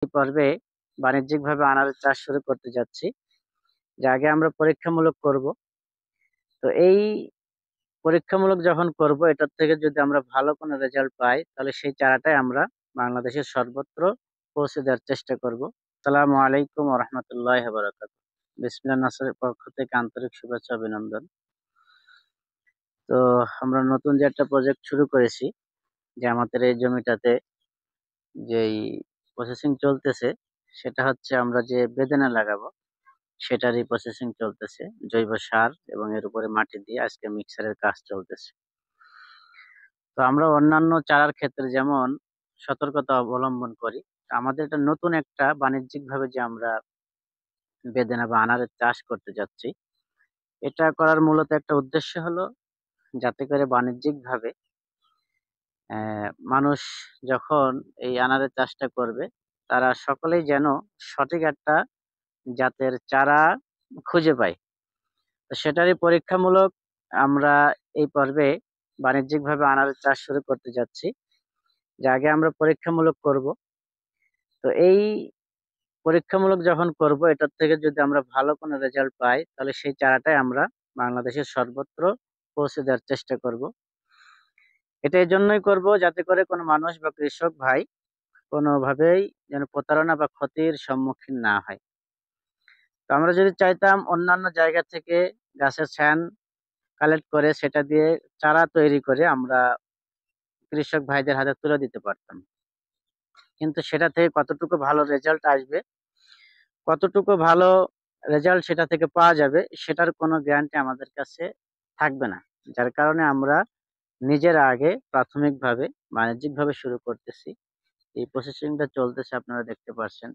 এই পর্বে বাণিজ্যিকভাবে আনারস চাষ শুরু করতে যাচ্ছি। যে আগে আমরা পরীক্ষামূলক করব। তো এই পরীক্ষামূলক যখন করব, এটার থেকে যদি আমরা ভালো কোনো রেজাল্ট পাই, তাহলে সেই চারাটাই আমরা বাংলাদেশের সর্বত্র পৌঁছে দেওয়ার চেষ্টা করব। আসসালামু আলাইকুম ওয়া রাহমাতুল্লাহি ওয়া বারাকাতুহু। বিসমিল্লাহ নার্সারির পক্ষ থেকে আন্তরিক শুভেচ্ছা অভিনন্দন। তো আমরা নতুন যে একটা প্রজেক্ট শুরু করেছি, যে আমাদের এই জমিটাতে যেই প্রসেসিং চলতেছে, সেটা হচ্ছে আমরা যে বেদানা লাগাবো সেটারই প্রসেসিং চলতেছে। জৈব সার এবং এর উপরে মাটি দিয়ে আজকে মিক্সারের কাজ চলতেছে। তো আমরা অন্যান্য চারার ক্ষেত্রে যেমন সতর্কতা অবলম্বন করি, আমাদের এটা নতুন একটা বাণিজ্যিকভাবে যে আমরা বেদানা বা আনারের চাষ করতে যাচ্ছি, এটা করার মূলত একটা উদ্দেশ্য হলো যাতে করে বাণিজ্যিকভাবে মানুষ যখন এই আনারের চাষটা করবে, তারা সকলেই যেন সঠিক একটা জাতের চারা খুঁজে পায়। তো সেটারই পরীক্ষামূলক আমরা এই পর্বে বাণিজ্যিকভাবে আনারস চাষ শুরু করতে যাচ্ছি। যে আগে আমরা পরীক্ষামূলক করব। তো এই পরীক্ষামূলক যখন করব, এটার থেকে যদি আমরা ভালো কোনো রেজাল্ট পাই, তাহলে সেই চারাটাই আমরা বাংলাদেশের সর্বত্র পৌঁছে দেওয়ার চেষ্টা করব। এটা এই জন্যই করব যাতে করে কোনো মানুষ বা কৃষক ভাই কোনোভাবেই যেন প্রতারণা বা ক্ষতির সম্মুখীন না হয়। তো আমরা যদি চাইতাম অন্যান্য জায়গা থেকে গাছের ছান কালেক্ট করে সেটা দিয়ে চারা তৈরি করে আমরা কৃষক ভাইদের হাতে তুলে দিতে পারতাম, কিন্তু সেটা থেকে কতটুকু ভালো রেজাল্ট আসবে, কতটুকু ভালো রেজাল্ট সেটা থেকে পাওয়া যাবে, সেটার কোনো গ্যারান্টি আমাদের কাছে থাকবে না। যার কারণে আমরা নিজেরা আগে প্রাথমিকভাবে বাণিজ্যিকভাবে শুরু করতেছি। এই প্রসেসিংটা চলতেছে, আপনারা দেখতে পাচ্ছেন।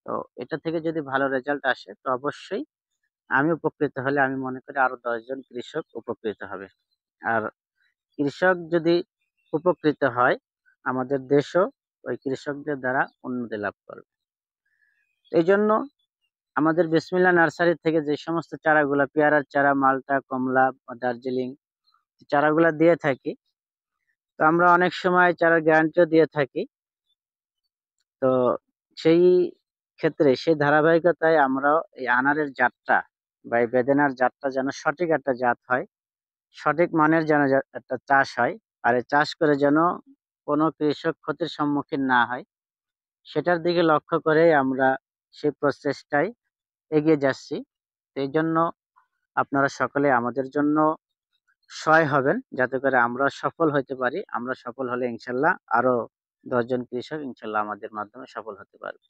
তো এটা থেকে যদি ভালো রেজাল্ট আসে, তো অবশ্যই আমি উপকৃত হলে আমি মনে করি আরো 10 জন কৃষক উপকৃত হবে। আর কৃষক যদি উপকৃত হয়, আমাদের দেশও ওই কৃষকদের দ্বারা উন্নতি লাভ করবে। এই জন্য আমাদের বিসমিল্লাহ নার্সারি থেকে যে সমস্ত চারাগুলা, পেয়ারার চারা, মালটা, কমলা, দার্জিলিং চারাগুলা দিয়ে থাকি, তো আমরা অনেক সময় চারার গ্যারান্টিও দিয়ে থাকি। তো সেই ক্ষেত্রে সেই ধারাবাহিকতায় আমরাও এই আনারের জাতটা বা এই বেদেনার জাতটা যেন সঠিক একটা জাত হয়, সঠিক মানের যেন একটা চাষ হয়, আর এই চাষ করে যেন কোনো কৃষক ক্ষতির সম্মুখীন না হয়, সেটার দিকে লক্ষ্য করে আমরা সেই প্রচেষ্টায় এগিয়ে যাচ্ছি। এই জন্য আপনারা সকলে আমাদের জন্য সহায় হবেন, যাতে করে আমরা সফল হতে পারি। আমরা সফল হলে ইনশাল্লাহ আরো 10 জন কৃষক ইনশাল্লাহ আমাদের মাধ্যমে সফল হতে পারবে।